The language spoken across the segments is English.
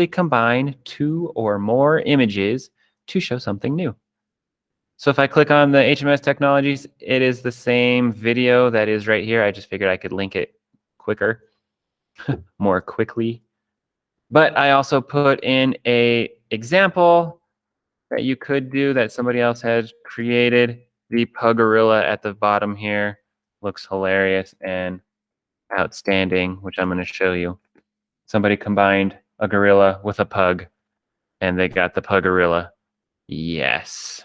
combine 2 or more images to show something new. So if I click on the HMS Technologies, it is the same video that is right here. I just figured I could link it quicker, more quickly. But I also put in a example that you could do that somebody else has created. The Pugorilla at the bottom here looks hilarious and outstanding, which I'm going to show you. Somebody combined a gorilla with a pug, and they got the Pugorilla. Yes,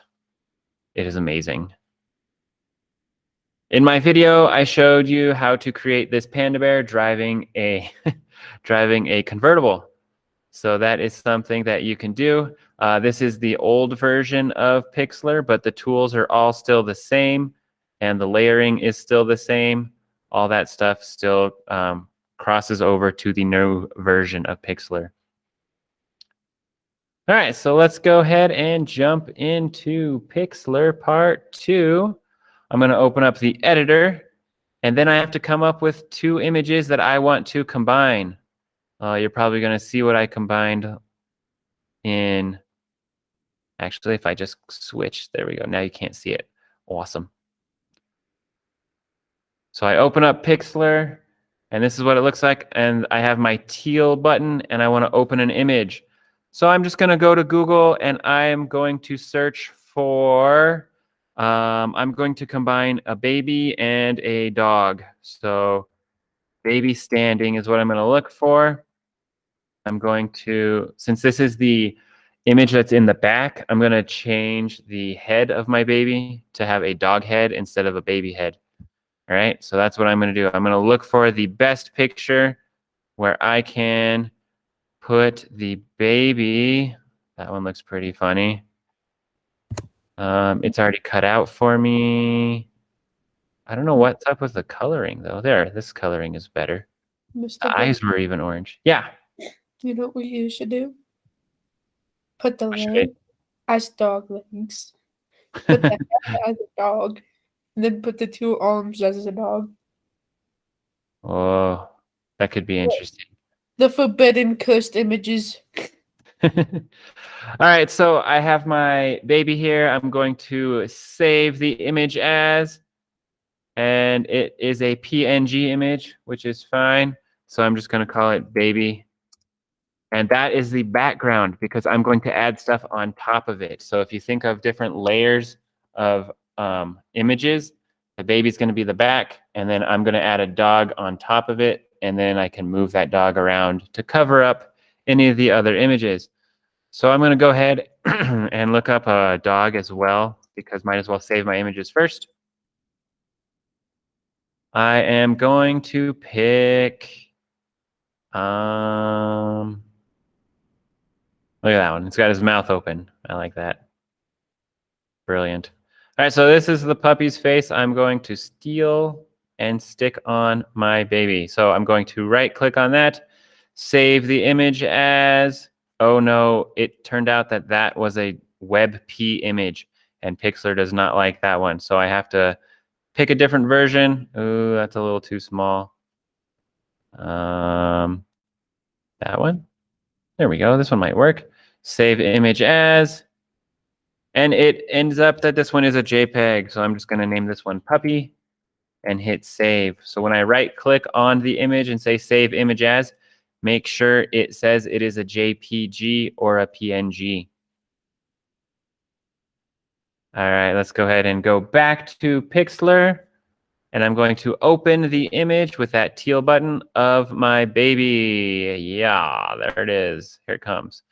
it is amazing. In my video, I showed you how to create this panda bear driving a driving a convertible. So that is something that you can do. This is the old version of Pixlr, but the tools are all still the same, and the layering is still the same. All that stuff still crosses over to the new version of Pixlr. All right, so let's go ahead and jump into Pixlr Part 2. I'm going to open up the editor, and then I have to come up with 2 images that I want to combine. You're probably going to see what I combined in. Actually, if I just switch, there we go. Now you can't see it. Awesome. So I open up Pixlr, and this is what it looks like. And I have my teal button, and I want to open an image. So I'm just going to go to Google, and I'm going to search for, I'm going to combine a baby and a dog. So baby standing is what I'm going to look for. I'm going to, since this is the image that's in the back, I'm going to change the head of my baby to have a dog head instead of a baby head. All right, so that's what I'm going to do. I'm going to look for the best picture where I can put the baby. That one looks pretty funny. It's already cut out for me. I don't know what's up with the coloring, though. There, this coloring is better. Mr. The eyes were even orange. Yeah. You know what you should do? Put the What should leg as dog legs. Put the head as a dog. And then put the 2 arms as a dog. Oh, that could be interesting. The forbidden cursed images. All right, so I have my baby here. I'm going to save the image as, and it is a PNG image, which is fine. So I'm just going to call it baby. And that is the background because I'm going to add stuff on top of it. So if you think of different layers of images, the baby's going to be the back, and then I'm going to add a dog on top of it, and then I can move that dog around to cover up any of the other images. So I'm going to go ahead and look up a dog as well, because might as well save my images first. I am going to pick, look at that one. It's got his mouth open. I like that. Brilliant. All right, so this is the puppy's face. I'm going to steal and stick on my baby. So I'm going to right click on that, save the image as, oh no, it turned out that that was a WebP image, and Pixlr does not like that one. So I have to pick a different version. Ooh, that's a little too small. That one. There we go. This one might work. Save image as. And it ends up that this one is a JPEG. So I'm just going to name this one puppy and hit save. So when I right click on the image and say save image as, make sure it says it is a JPG or a PNG. All right, let's go ahead and go back to Pixlr. And I'm going to open the image with that teal button of my baby. Yeah, there it is. Here it comes.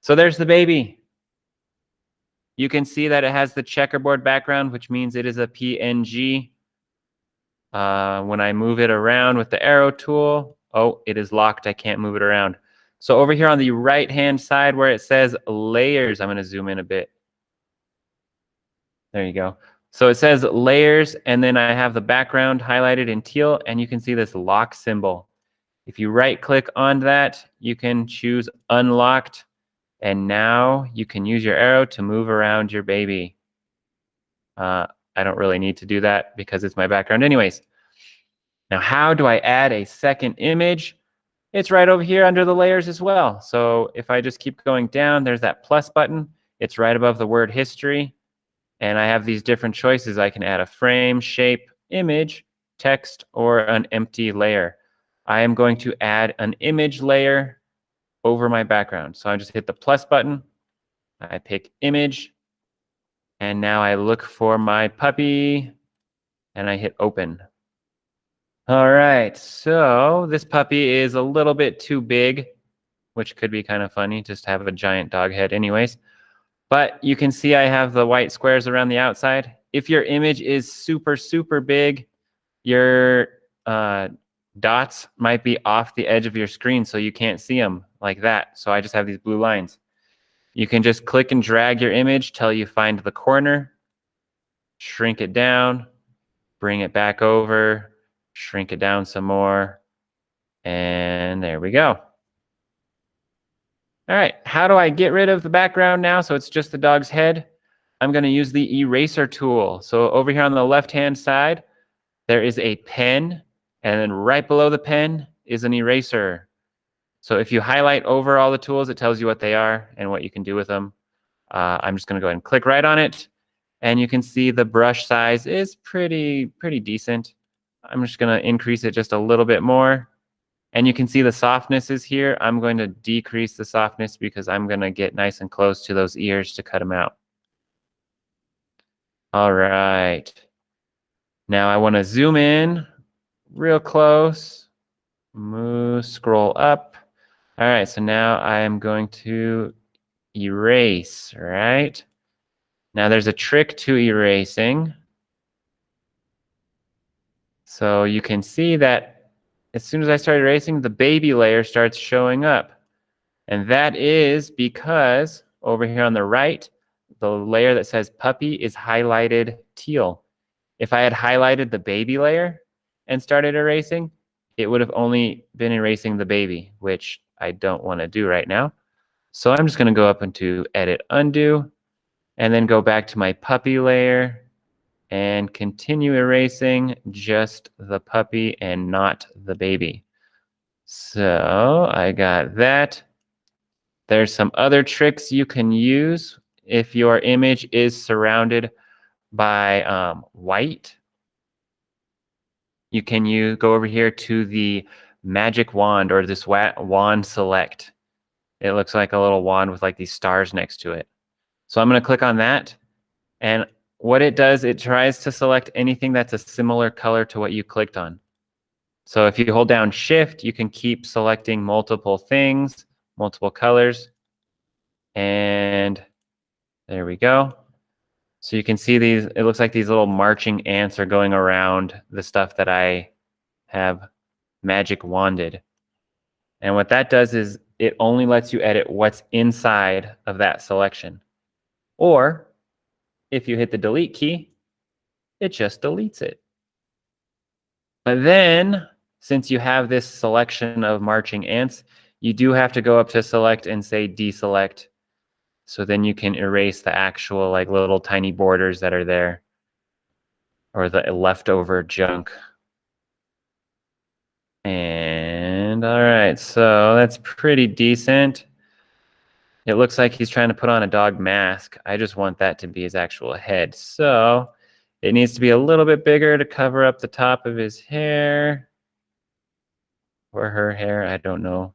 So there's the baby. You can see that it has the checkerboard background, which means it is a PNG. When I move it around with the arrow tool, oh, it is locked. I can't move it around. So over here on the right-hand side where it says layers, I'm going to zoom in a bit. There you go. So it says layers, and then I have the background highlighted in teal, and you can see this lock symbol. If you right-click on that, you can choose unlocked, and now you can use your arrow to move around your baby. I don't really need to do that because it's my background anyways. Now, how do I add a second image? It's right over here under the layers as well. So if I just keep going down, there's that plus button. It's right above the word history. And I have these different choices. I can add a frame, shape, image, text, or an empty layer. I am going to add an image layer over my background. So I just hit the plus button. I pick image. And now I look for my puppy and I hit open. All right, so this puppy is a little bit too big, which could be kind of funny just to have a giant dog head anyways. But you can see I have the white squares around the outside. If your image is super, super big, your dots might be off the edge of your screen so you can't see them like that. So I just have these blue lines. You can just click and drag your image till you find the corner, shrink it down, bring it back over, shrink it down some more, and there we go. All right, how do I get rid of the background now so it's just the dog's head? I'm going to use the eraser tool. So over here on the left-hand side, there is a pen, and then right below the pen is an eraser. So if you highlight over all the tools, it tells you what they are and what you can do with them. I'm just going to go ahead and click right on it, and you can see the brush size is pretty decent. I'm just going to increase it just a little bit more. And you can see the softness is here. I'm going to decrease the softness because I'm going to get nice and close to those ears to cut them out. All right. Now I want to zoom in real close. Move, scroll up. All right, so now I am going to erase, right? Now there's a trick to erasing. So you can see that as soon as I start erasing, the baby layer starts showing up. And that is because over here on the right, the layer that says puppy is highlighted teal. If I had highlighted the baby layer and started erasing, it would have only been erasing the baby, which I don't want to do right now. So I'm just going to go up into Edit Undo, and then go back to my puppy layer and continue erasing just the puppy and not the baby. So I got that. There's some other tricks you can use if your image is surrounded by white. You can go over here to the magic wand or this wand select. It looks like a little wand with like these stars next to it. So I'm going to click on that. And what it does, it tries to select anything that's a similar color to what you clicked on. So if you hold down Shift, you can keep selecting multiple things, multiple colors. And there we go. So you can see these, it looks like these little marching ants are going around the stuff that I have magic wanded. And what that does is it only lets you edit what's inside of that selection. Or if you hit the delete key, it just deletes it. But then, since you have this selection of marching ants, you do have to go up to select and say deselect. So then you can erase the actual like little tiny borders that are there or the leftover junk. And all right, so that's pretty decent. It looks like he's trying to put on a dog mask. I just want that to be his actual head. So it needs to be a little bit bigger to cover up the top of his hair or her hair. I don't know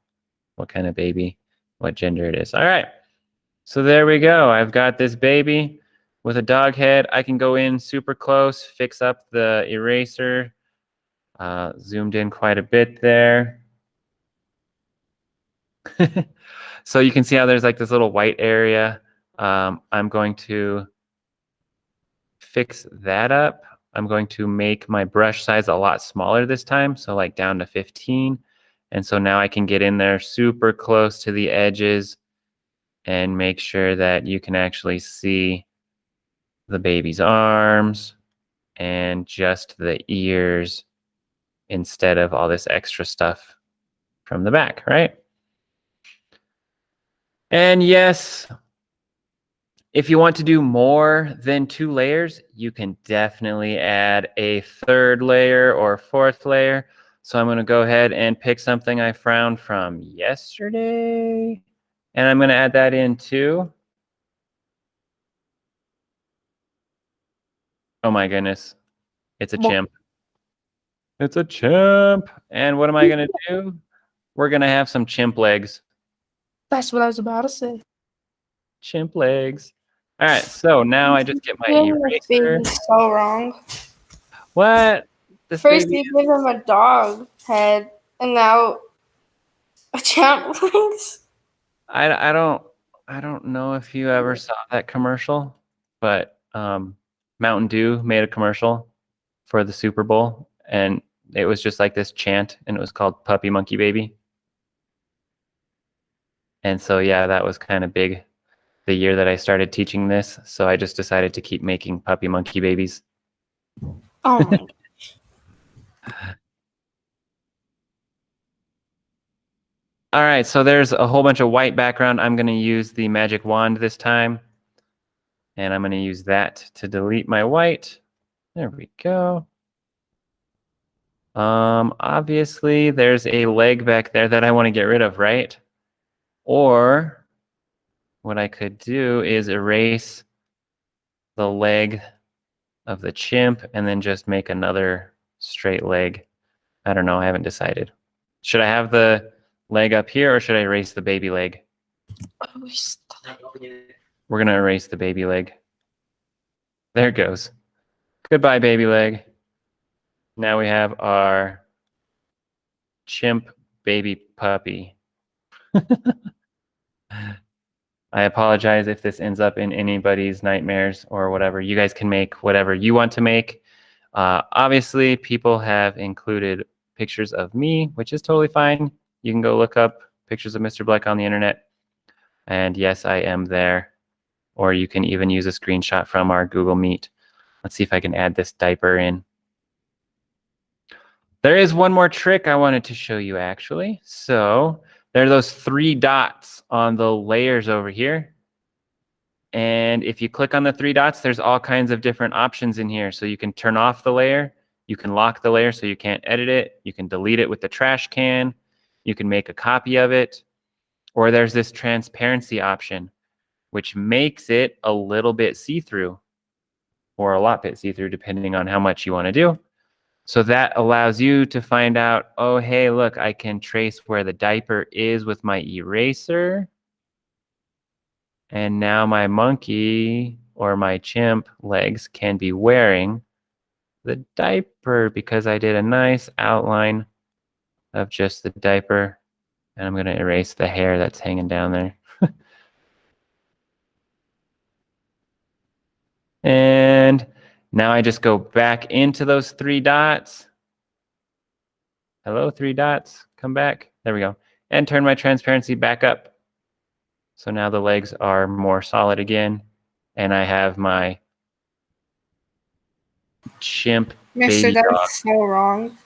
what kind of baby, what gender it is. All right, so there we go. I've got this baby with a dog head. I can go in super close, fix up the eraser, zoomed in quite a bit there. So you can see how there's like this little white area. I'm going to fix that up. I'm going to make my brush size a lot smaller this time, so like down to 15. And so now I can get in there super close to the edges and make sure that you can actually see the baby's arms and just the ears instead of all this extra stuff from the back, right? And yes, if you want to do more than 2 layers, you can definitely add a 3rd layer or 4th layer. So I'm going to go ahead and pick something I found from yesterday. And I'm going to add that in too. Oh my goodness. It's a chimp. It's a chimp. And what am I going to do? We're going to have some chimp legs. That's what I was about to say. Chimp legs. All right, so now I just get my eraser. Baby's so wrong. What? This First baby. you give him a dog head, and now a champ legs. I don't know if you ever saw that commercial, but Mountain Dew made a commercial for the Super Bowl, and it was just like this chant, and it was called Puppy Monkey Baby. And so yeah, that was kind of big the year that I started teaching this, so I just decided to keep making puppy monkey babies. Oh my gosh. All right, so there's a whole bunch of white background. I'm going to use the magic wand this time, and I'm going to use that to delete my white. There we go. Obviously, there's a leg back there that I want to get rid of, right? Or what I could do is erase the leg of the chimp and then just make another straight leg. I don't know. I haven't decided. Should I have the leg up here or should I erase the baby leg? We're going to erase the baby leg. There it goes. Goodbye, baby leg. Now we have our chimp baby puppy. I apologize if this ends up in anybody's nightmares or whatever. You guys can make whatever you want to make. Obviously, people have included pictures of me, which is totally fine. You can go look up pictures of Mr. Bleck on the internet. And yes, I am there. Or you can even use a screenshot from our Google Meet. Let's see if I can add this diaper in. There is one more trick I wanted to show you, actually. So there are those 3 dots on the layers over here. And if you click on the 3 dots, there's all kinds of different options in here. So you can turn off the layer. You can lock the layer so you can't edit it. You can delete it with the trash can. You can make a copy of it. Or there's this transparency option, which makes it a little bit see-through or a lot bit see-through, depending on how much you want to do. So that allows you to find out, oh, hey, look, I can trace where the diaper is with my eraser. And now my monkey or my chimp legs can be wearing the diaper because I did a nice outline of just the diaper. And I'm going to erase the hair that's hanging down there. And now I just go back into those 3 dots. Hello, 3 dots. Come back. There we go. And turn my transparency back up. So now the legs are more solid again. And I have my chimp baby dog. That's so wrong.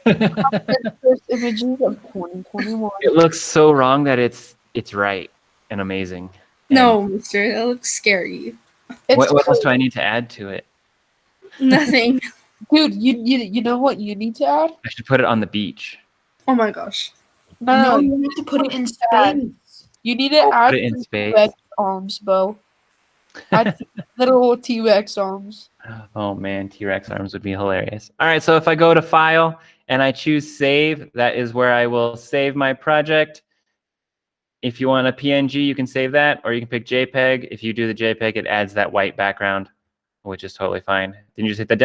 First images of 2021. It looks so wrong that it's right and amazing. No, mister, that looks scary. What else do I need to add to it? Nothing. Dude, you know what you need to add? I should put it on the beach. Oh my gosh. No, you need to put it in space. You need to add put it in space. T-Rex arms, Bo. Add little T-Rex arms. Oh man, T-Rex arms would be hilarious. All right, so if I go to File and I choose Save, that is where I will save my project. If you want a PNG, you can save that, or you can pick JPEG. If you do the JPEG, it adds that white background, which is totally fine. Then you just hit the